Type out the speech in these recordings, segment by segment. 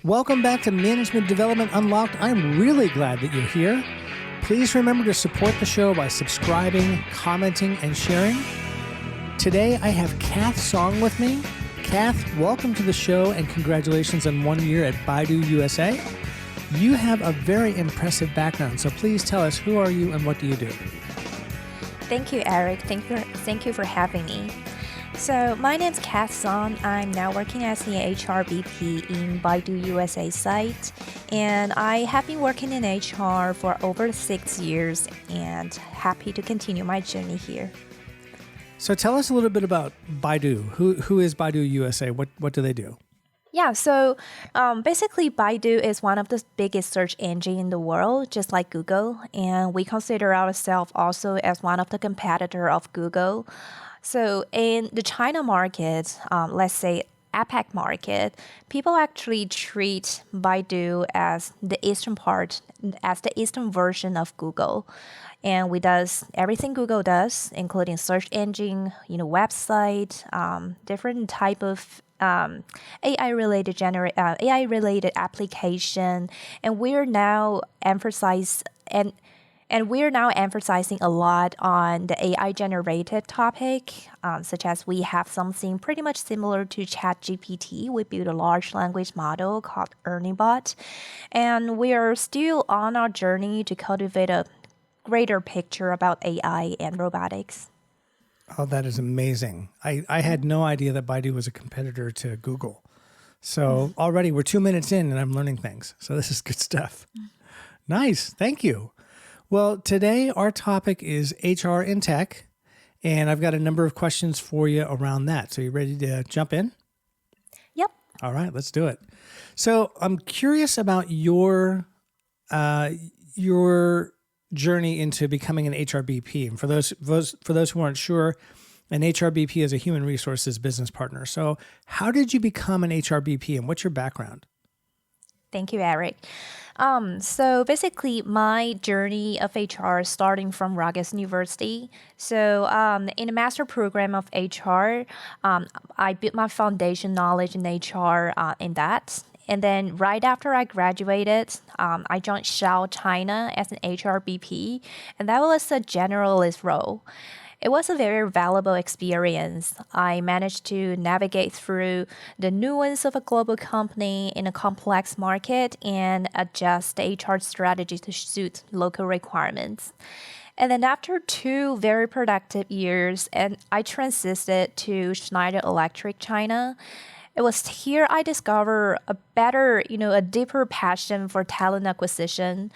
Welcome back to Management Development Unlocked. I'm really glad that you're here. Please remember to support the show by subscribing, commenting, and sharing. Today, I have Cath Song with me. Cath, welcome to the show and congratulations on 1 year at Baidu USA. You have a very impressive background, so please tell us, who are you and what do you do? Thank you, Eric. Thank you for having me. So my name's Cath Song. I'm now working as the HRBP in Baidu USA site, and I have been working in HR for over 6 years and happy to continue my journey here. So tell us a little bit about Baidu. Who is Baidu USA? What do they do? Yeah, so basically Baidu is one of the biggest search engine in the world, just like Google, and we consider ourselves also as one of the competitor of Google. So in the China market, let's say APAC market, people actually treat Baidu as the eastern version of Google. And we does everything Google does, including search engine, website, different type of AI-related application, and we're now emphasizing a lot on the AI-generated topic, such as we have something pretty much similar to ChatGPT. We built a large language model called ErnieBot, and we are still on our journey to cultivate a greater picture about AI and robotics. Oh, that is amazing. I had no idea that Baidu was a competitor to Google. So already we're 2 minutes in and I'm learning things. So this is good stuff. Nice. Thank you. Well, today our topic is HR in tech, and I've got a number of questions for you around that. So you ready to jump in? Yep. All right, let's do it. So I'm curious about your journey into becoming an HRBP. And for those who aren't sure, an HRBP is a human resources business partner. So how did you become an HRBP, and what's your background? Thank you, Eric. So basically, my journey of HR starting from Rutgers University. So in the master program of HR, I built my foundation knowledge in HR in that. And then right after I graduated, I joined Shell China as an HRBP, and that was a generalist role. It was a very valuable experience. I managed to navigate through the nuance of a global company in a complex market and adjust the HR strategy to suit local requirements. And then after 2 very productive years, and I transited to Schneider Electric China. It was here I discovered a deeper passion for talent acquisition.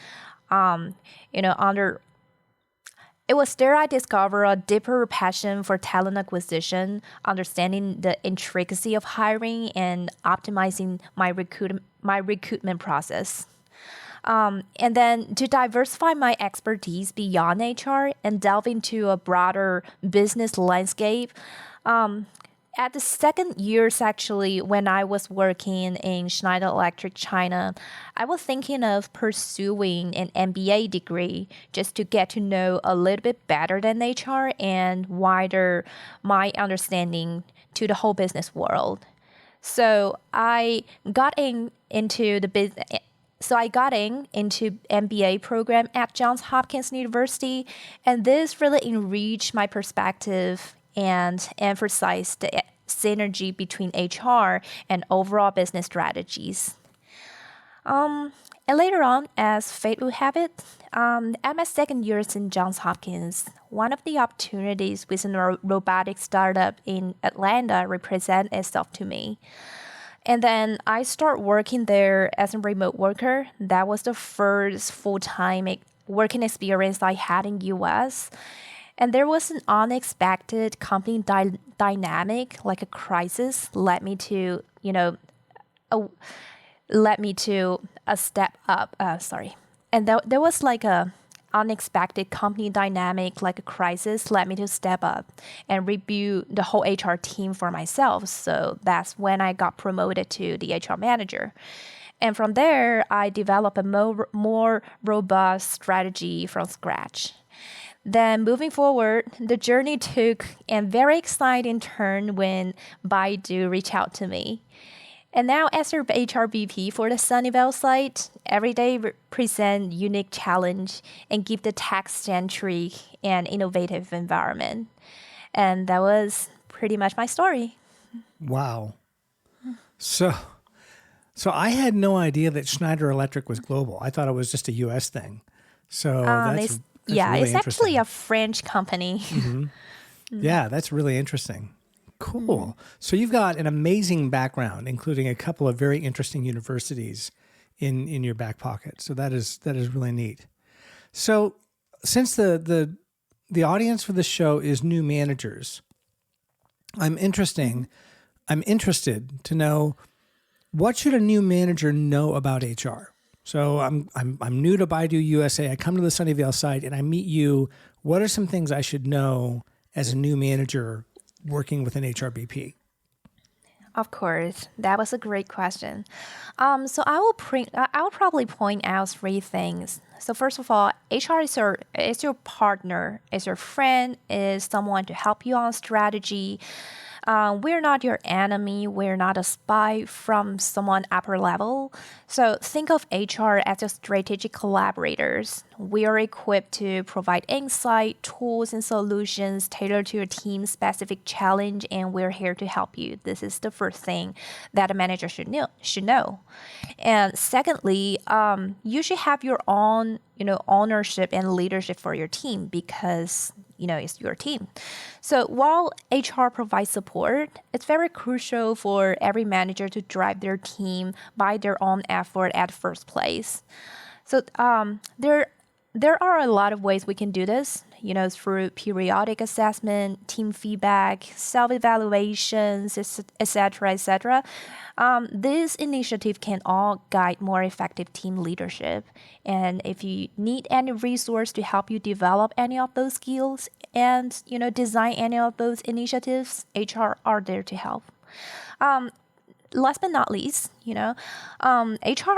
It was there I discovered a deeper passion for talent acquisition, understanding the intricacy of hiring and optimizing my recruitment process. And then to diversify my expertise beyond HR and delve into a broader business landscape. At the second years, actually, when I was working in Schneider Electric China, I was thinking of pursuing an MBA degree just to get to know a little bit better than HR and wider my understanding to the whole business world. So I got into MBA program at Johns Hopkins University, and this really enriched my perspective and emphasize the synergy between HR and overall business strategies. And later on, as fate would have it, at my second year in Johns Hopkins, one of the opportunities within a robotics startup in Atlanta represented itself to me. And then I started working there as a remote worker. That was the first full-time working experience I had in US. And there was an unexpected company dynamic, like a crisis, led me to a step up. And there was like a unexpected company dynamic, like a crisis, led me to step up and rebuild the whole HR team for myself. So that's when I got promoted to the HR manager. And from there, I developed a more robust strategy from scratch. Then moving forward, the journey took a very exciting turn when Baidu reached out to me. And now as your HRBP for the Sunnyvale site, every day present unique challenge and give the tech-centric and innovative environment. And that was pretty much my story. Wow. So I had no idea that Schneider Electric was global. I thought it was just a U.S. thing. So that's really it's actually interesting. a French company. Yeah, that's really interesting. Cool. So you've got an amazing background, including a couple of very interesting universities in your back pocket. So that is really neat. So since the audience for this show is new managers, I'm interested to know, what should a new manager know about HR? So I'm new to Baidu USA. I come to the Sunnyvale site and I meet you. What are some things I should know as a new manager working with an HRBP? Of course, that was a great question. So I will probably point out three things. So first of all, HR is your partner, is your friend, is someone to help you on strategy. We're not your enemy. We're not a spy from someone upper level. So think of HR as your strategic collaborators. We are equipped to provide insight, tools, and solutions tailored to your team's specific challenge, and we're here to help you. This is the first thing that a manager should know. And secondly, you should have your own, ownership and leadership for your team, because it's your team. So while HR provides support, it's very crucial for every manager to drive their team by their own effort at first place. So there are a lot of ways we can do this, through periodic assessment, team feedback, self-evaluations, etc., etc. This initiative can all guide more effective team leadership. And if you need any resource to help you develop any of those skills and, design any of those initiatives, HR are there to help. Last but not least, HR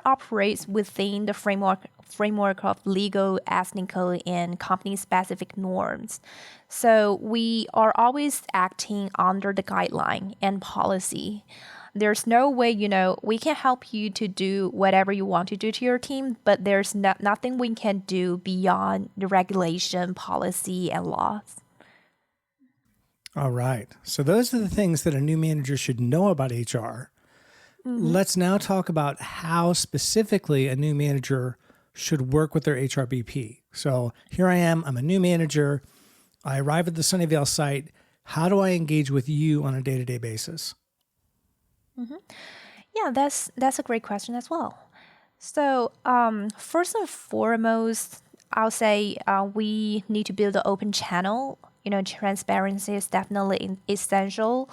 operates within the framework of legal, ethnical, and company-specific norms. So we are always acting under the guideline and policy. There's no way, we can help you to do whatever you want to do to your team, but there's nothing we can do beyond the regulation, policy, and laws. All right. So those are the things that a new manager should know about HR. Let's now talk about how specifically a new manager should work with their HRBP. So here I am. I'm a new manager. I arrive at the Sunnyvale site. How do I engage with you on a day-to-day basis? Yeah, that's a great question as well. So first and foremost, I'll say we need to build an open channel. Transparency is definitely essential.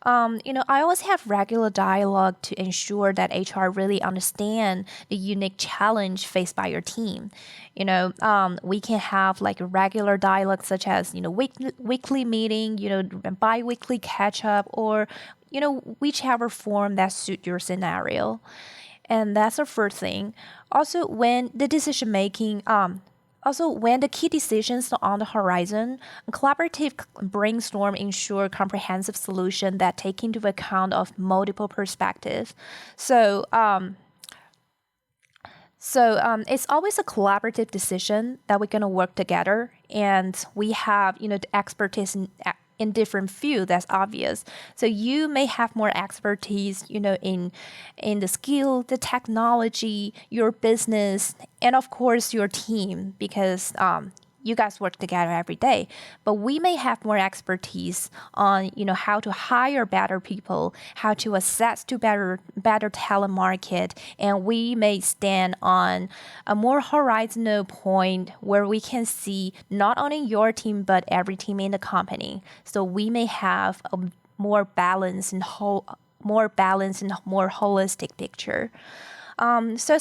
I always have regular dialogue to ensure that HR really understand the unique challenge faced by your team. We can have like a regular dialogue such as, weekly meeting, bi-weekly catch up, or, whichever form that suit your scenario. And that's the first thing. Also, when the key decisions are on the horizon, a collaborative brainstorm ensure comprehensive solution that take into account of multiple perspectives. So it's always a collaborative decision that we're gonna work together, and we have the expertise in different fields. That's obvious. So you may have more expertise, in the skill, the technology, your business, and of course your team, because you guys work together every day. But we may have more expertise on, how to hire better people, how to assess to better talent market, and we may stand on a more horizontal point where we can see not only your team but every team in the company. So we may have a more balanced and more holistic picture. So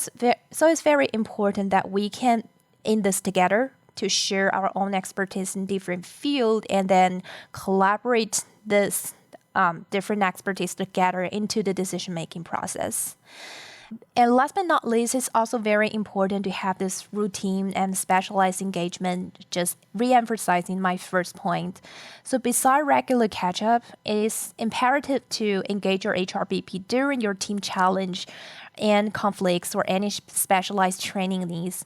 it's very important that we can in this together to share our own expertise in different fields and then collaborate this different expertise together into the decision-making process. And last but not least, it's also very important to have this routine and specialized engagement, just re-emphasizing my first point. So beside regular catch-up, it's imperative to engage your HRBP during your team challenge and conflicts or any specialized training needs.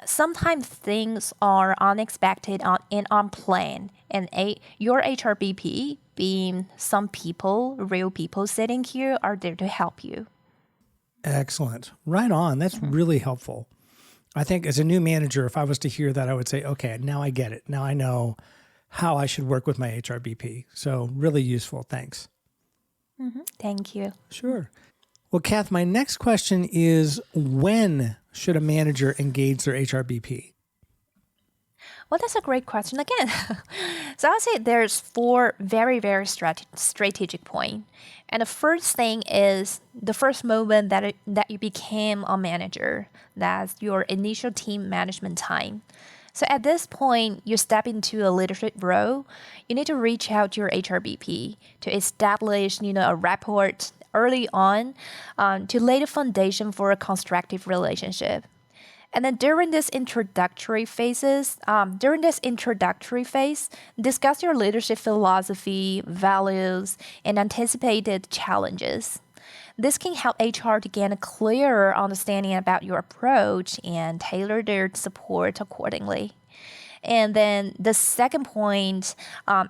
Sometimes things are unexpected and unplanned, and your HRBP, being some people, real people sitting here, are there to help you. Excellent. Right on. That's really helpful. I think as a new manager, if I was to hear that, I would say, okay, now I get it. Now I know how I should work with my HRBP. So really useful. Thanks. Thank you. Sure. Well, Cath, my next question is, when should a manager engage their HRBP? Well, that's a great question again. So I would say there's 4 very, very strategic points. And the first thing is the first moment that you became a manager. That's your initial team management time. So at this point, you step into a leadership role. You need to reach out to your HRBP to establish, a rapport early on to lay the foundation for a constructive relationship. And then during this introductory phase, discuss your leadership philosophy, values, and anticipated challenges. This can help HR to gain a clearer understanding about your approach and tailor their support accordingly. And then the second point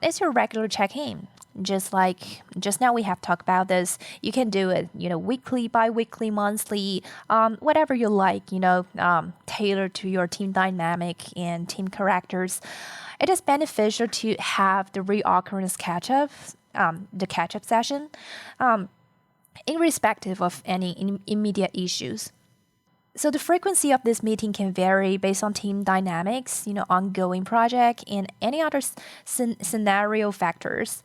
is your regular check-in. Just now we have talked about this. You can do it, weekly, bi-weekly, monthly, whatever you like, tailored to your team dynamic and team characters. It is beneficial to have the reoccurrence the catch-up session, irrespective of any immediate issues. So the frequency of this meeting can vary based on team dynamics, ongoing project, and any other scenario factors.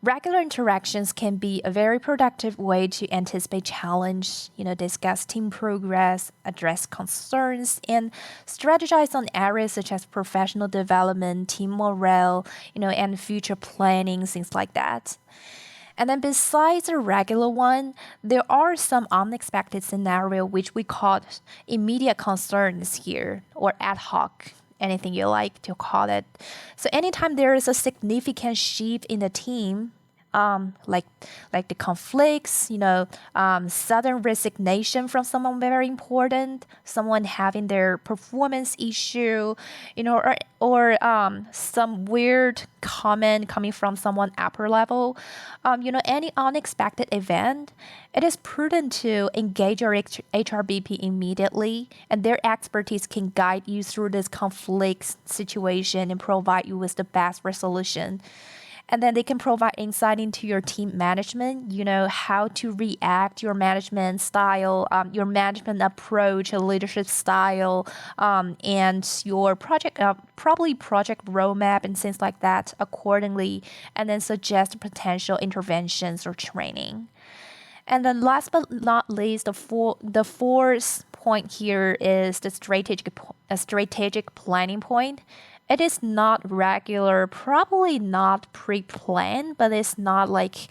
Regular interactions can be a very productive way to anticipate challenge, discuss team progress, address concerns, and strategize on areas such as professional development, team morale, and future planning, things like that. And then besides the regular one, there are some unexpected scenarios which we call immediate concerns here, or ad hoc, anything you like to call it. So anytime there is a significant shift in the team, like the conflicts, sudden resignation from someone very important, someone having their performance issue, or some weird comment coming from someone upper level, any unexpected event, it is prudent to engage your HRBP immediately, and their expertise can guide you through this conflict situation and provide you with the best resolution. And then they can provide insight into your team management, how to react, your management style, your management approach, your leadership style, and your project roadmap and things like that accordingly, and then suggest potential interventions or training. And then last but not least, the fourth point here is the strategic planning point. It is not regular, probably not pre-planned, but it's not like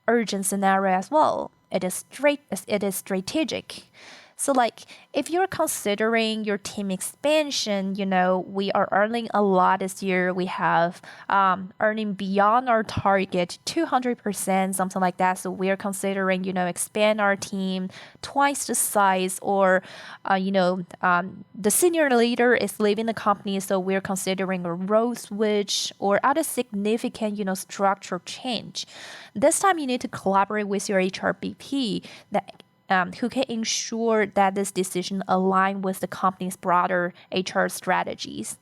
urgent scenario as well. It is strategic. So if you're considering your team expansion, we are earning a lot this year. We have earning beyond our target 200%, something like that. So we are considering, expand our team twice the size, or, the senior leader is leaving the company. So we're considering a role switch or other significant, structural change. This time you need to collaborate with your HRBP who can ensure that this decision align with the company's broader HR strategies.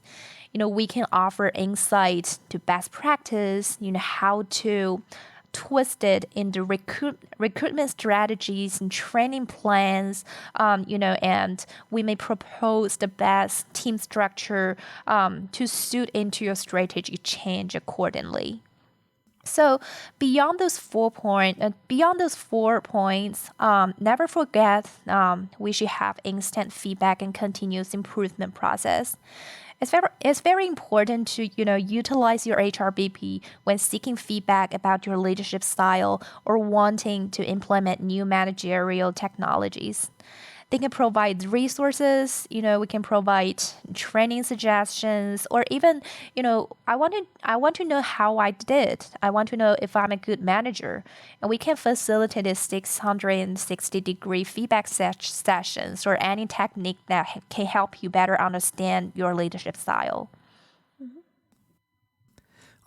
We can offer insights to best practice, how to twist it in the recruitment strategies and training plans, and we may propose the best team structure to suit into your strategy change accordingly. So beyond those 4 points, never forget we should have instant feedback and continuous improvement process. It's very important to, utilize your HRBP when seeking feedback about your leadership style or wanting to implement new managerial technologies. They can provide resources, we can provide training suggestions, or even, I want to know how I did. I want to know if I'm a good manager. And we can facilitate a 360-degree feedback sessions or any technique that can help you better understand your leadership style.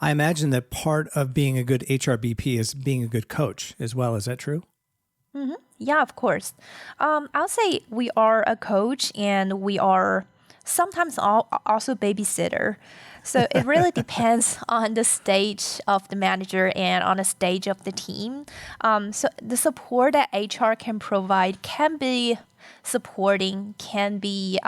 I imagine that part of being a good HRBP is being a good coach as well. Is that true? Yeah, of course. I'll say we are a coach and we are sometimes also babysitter. So it really depends on the stage of the manager and on the stage of the team. So the support that HR can provide can be supporting, can be,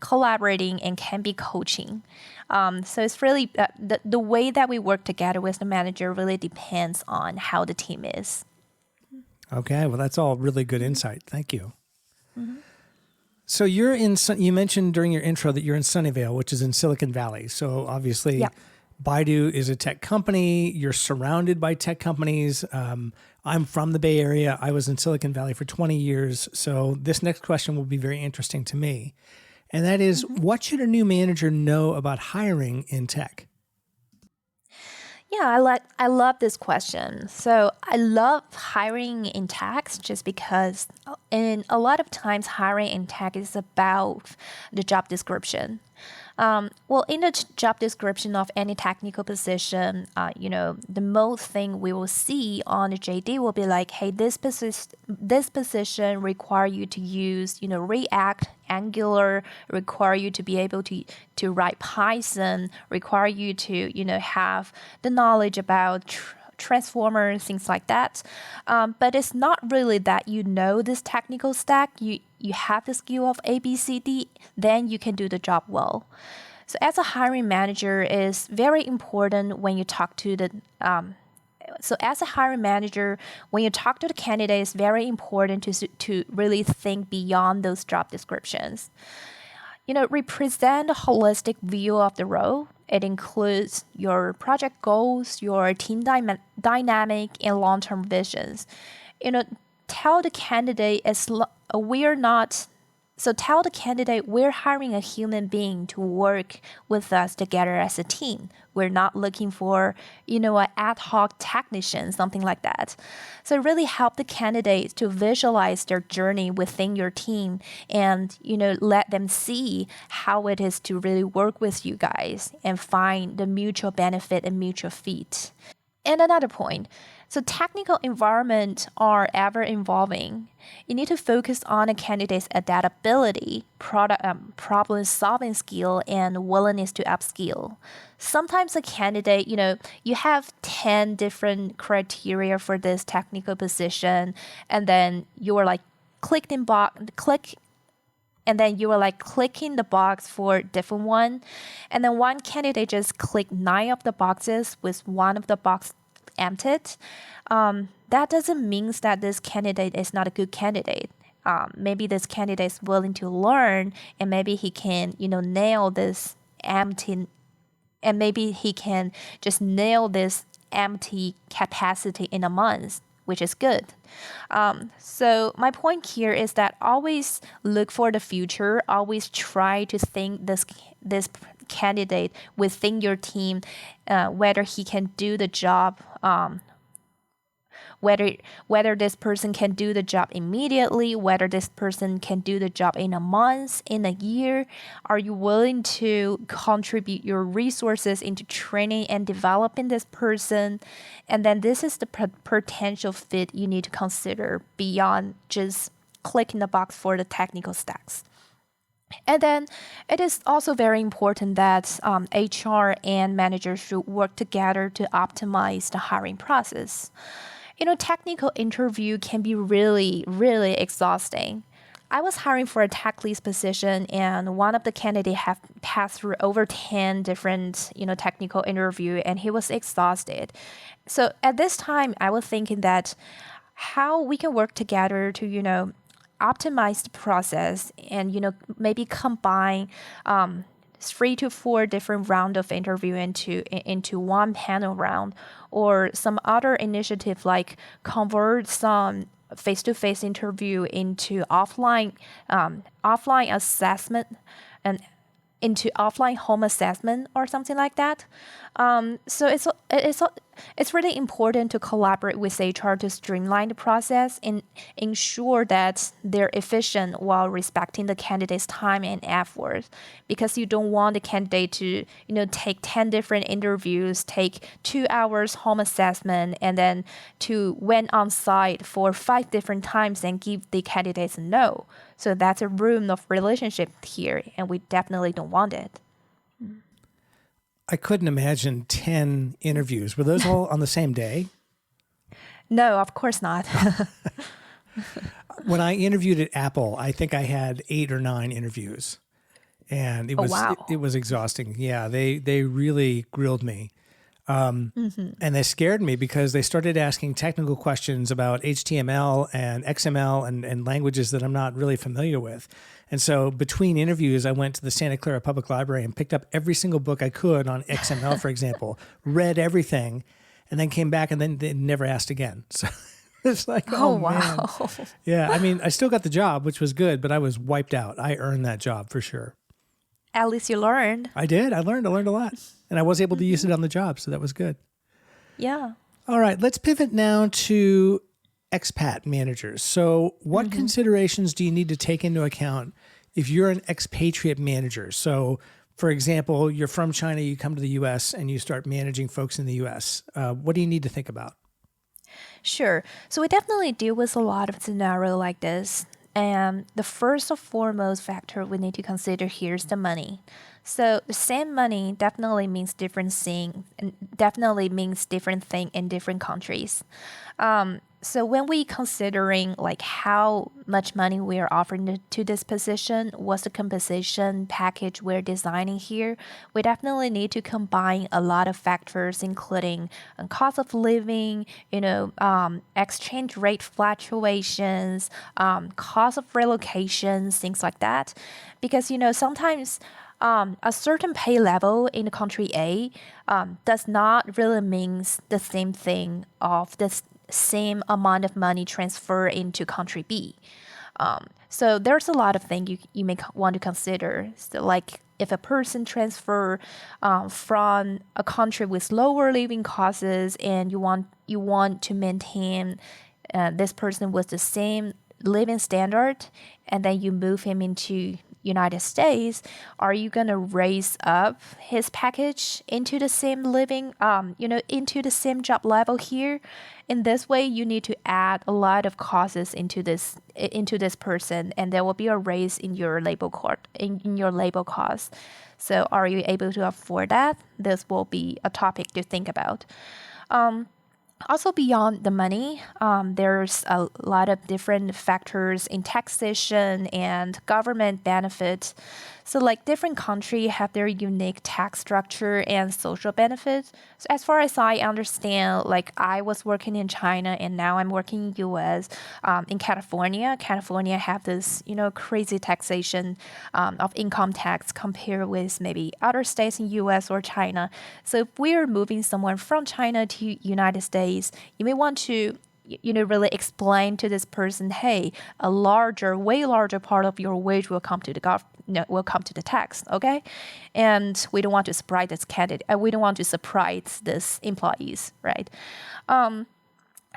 collaborating, and can be coaching. So it's really the way that we work together with the manager really depends on how the team is. Okay, well, that's all really good insight. Thank you. So you mentioned during your intro that you're in Sunnyvale, which is in Silicon Valley. So obviously, Baidu is a tech company. You're surrounded by tech companies. I'm from the Bay Area. I was in Silicon Valley for 20 years. So this next question will be very interesting to me. And that is, what should a new manager know about hiring in tech? Yeah, I love this question. So I love hiring in tech just because in a lot of times hiring in tech is about the job description. Well, in the job description of any technical position, the most thing we will see on the JD will be like, hey, this position require you to use, React, Angular, require you to be able to write Python, require you to, have the knowledge about transformers, things like that. But it's not really that this technical stack. You have the skill of A, B, C, D, then you can do the job well. So as a hiring manager, is very important when you talk to the candidate, it's very important to really think beyond those job descriptions. Represent a holistic view of the role. It includes your project goals, your team dynamic, and long-term visions. Tell the candidate we're hiring a human being to work with us together as a team. We're not looking for, an ad hoc technician, something like that. So really help the candidates to visualize their journey within your team and, let them see how it is to really work with you guys and find the mutual benefit and mutual fit. And another point, so technical environments are ever evolving. You need to focus on a candidate's adaptability, problem solving skill, and willingness to upskill. Sometimes a candidate, you have 10 different criteria for this technical position, and then you are like clicking the box for different one. And then one candidate just clicked 9 of the boxes with one of the box emptied. That doesn't mean that this candidate is not a good candidate. Maybe this candidate is willing to learn, and maybe he can, nail this empty, and maybe he can just nail this empty capacity in a month, which is good. So my point here is that always look for the future. Always try to think this candidate within your team, whether he can do the job, whether this person can do the job immediately, whether this person can do the job in a month, in a year. Are you willing to contribute your resources into training and developing this person? And then this is the potential fit you need to consider beyond just clicking the box for the technical stacks. And then it is also very important that HR and managers should work together to optimize the hiring process. Technical interview can be really, really exhausting. I was hiring for a tech lead position, and one of the candidates have passed through over 10 different, technical interview, and he was exhausted. So at this time, I was thinking that how we can work together to, optimize the process and, maybe combine 3 to 4 different round of interview into one panel round, or some other initiative like convert some face-to-face interview into offline assessment and into offline home assessment or something like that. So it's really important to collaborate with HR to streamline the process and ensure that they're efficient while respecting the candidate's time and effort. Because you don't want the candidate to take 10 different interviews, take 2 hours home assessment, and then to went on site for 5 different times and give the candidates a no. So that's a room of relationship here, and we definitely don't want it. I couldn't imagine 10 interviews. Were those all on the same day? No, of course not. When I interviewed at Apple, I think I had 8 or 9 interviews, and it was exhausting. Yeah, they really grilled me. And they scared me because they started asking technical questions about HTML and XML and languages that I'm not really familiar with. And so between interviews, I went to the Santa Clara Public Library and picked up every single book I could on XML, for example, read everything, and then came back and then they never asked again. So it's like, oh wow. Man. Yeah, I mean, I still got the job, which was good, but I was wiped out. I earned that job for sure. At least you learned. I did. I learned a lot. And I was able to use it on the job, so that was good. Yeah. All right, let's pivot now to expat managers. So what considerations do you need to take into account if you're an expatriate manager? So, for example, you're from China, you come to the U.S., and you start managing folks in the U.S. What do you need to think about? Sure. So we definitely deal with a lot of scenario like this. And the first and foremost factor we need to consider here is the money. So the same money definitely means different thing, and definitely means different thing in different countries. So when we considering like how much money we are offering to this position, what's the compensation package we're designing here, we definitely need to combine a lot of factors, including cost of living, exchange rate fluctuations, cost of relocations, things like that. Because sometimes a certain pay level in the country A does not really means the same thing of this same amount of money transfer into country B. So there's a lot of things you may want to consider. So like if a person transfer from a country with lower living costs and you want to maintain this person with the same living standard, and then you move him into United States, are you going to raise up his package into the same living, into the same job level here? In this way, you need to add a lot of costs into this person, and there will be a raise in your labor cost. So, are you able to afford that? This will be a topic to think about. Also, beyond the money, there's a lot of different factors in taxation and government benefits. So like different countries have their unique tax structure and social benefits. So as far as I understand, like I was working in China and now I'm working in US, in California. California have this, crazy taxation of income tax compared with maybe other states in US or China. So if we're moving someone from China to United States, you may want to really explain to this person, hey, way larger part of your wage will come to the tax, okay? And we don't want to surprise this candidate. We don't want to surprise this employees, right?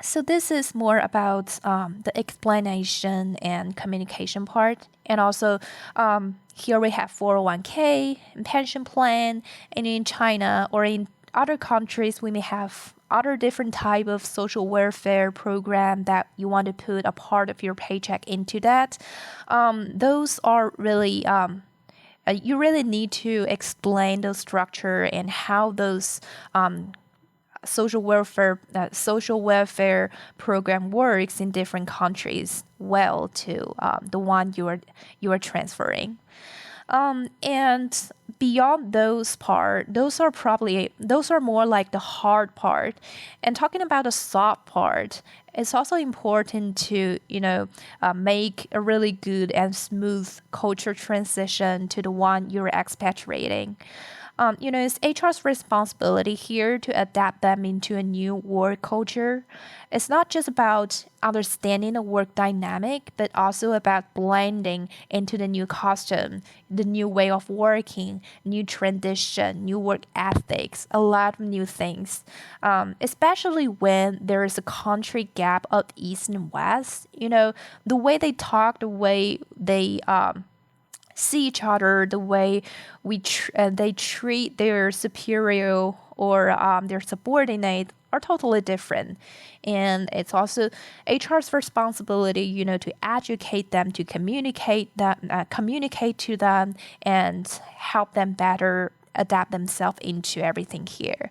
So this is more about the explanation and communication part, and also here we have 401k and pension plan, and in China or in other countries we may have other different type of social welfare program that you want to put a part of your paycheck into that. Those are really, you really need to explain the structure and how those social welfare program works in different countries well to the one you are transferring. And beyond those are more like the hard part. And talking about the soft part, it's also important to, make a really good and smooth culture transition to the one you're expatriating. It's HR's responsibility here to adapt them into a new work culture. It's not just about understanding the work dynamic, but also about blending into the new costume, the new way of working, new tradition, new work ethics, a lot of new things. Especially when there is a country gap of East and West. The way they talk, the way they see each other, the way they treat their superior or their subordinate are totally different. And it's also HR's responsibility, to educate them, to communicate to them, and help them better adapt themselves into everything here.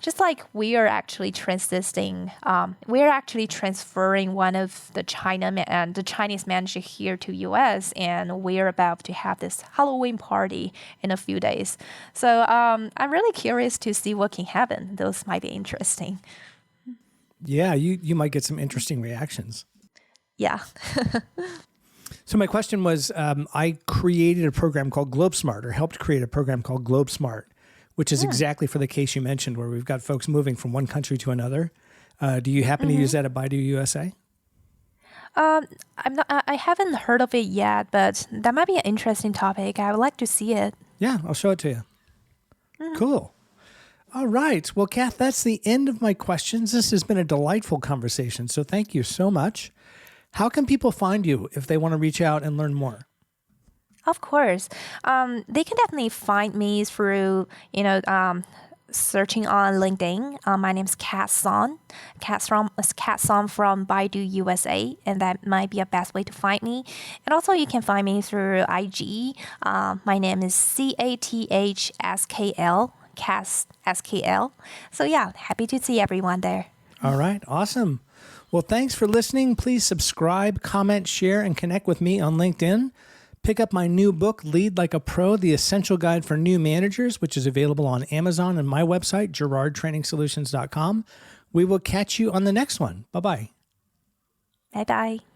Just like we are actually transferring one of the Chinese manager here to US, and we're about to have this Halloween party in a few days. So I'm really curious to see what can happen. Those might be interesting. Yeah, you might get some interesting reactions. Yeah. So my question was, I created a program called GlobeSmart, or helped create a program called GlobeSmart, which is exactly for the case you mentioned, where we've got folks moving from one country to another. Do you happen to use that at Baidu USA? I haven't heard of it yet, but that might be an interesting topic. I would like to see it. Yeah, I'll show it to you. Cool. All right. Well, Cath, that's the end of my questions. This has been a delightful conversation, so thank you so much. How can people find you if they want to reach out and learn more? Of course. They can definitely find me through, searching on LinkedIn. My name's Cath Song. Cath Song from Baidu USA, and that might be a best way to find me. And also you can find me through IG. My name is CATHSKL, Cath SKL. So yeah, happy to see everyone there. All right. Awesome. Well, thanks for listening. Please subscribe, comment, share, and connect with me on LinkedIn. Pick up my new book, Lead Like a Pro, The Essential Guide for New Managers, which is available on Amazon and my website, GerardTrainingsolutions.com. We will catch you on the next one. Bye-bye. Bye-bye.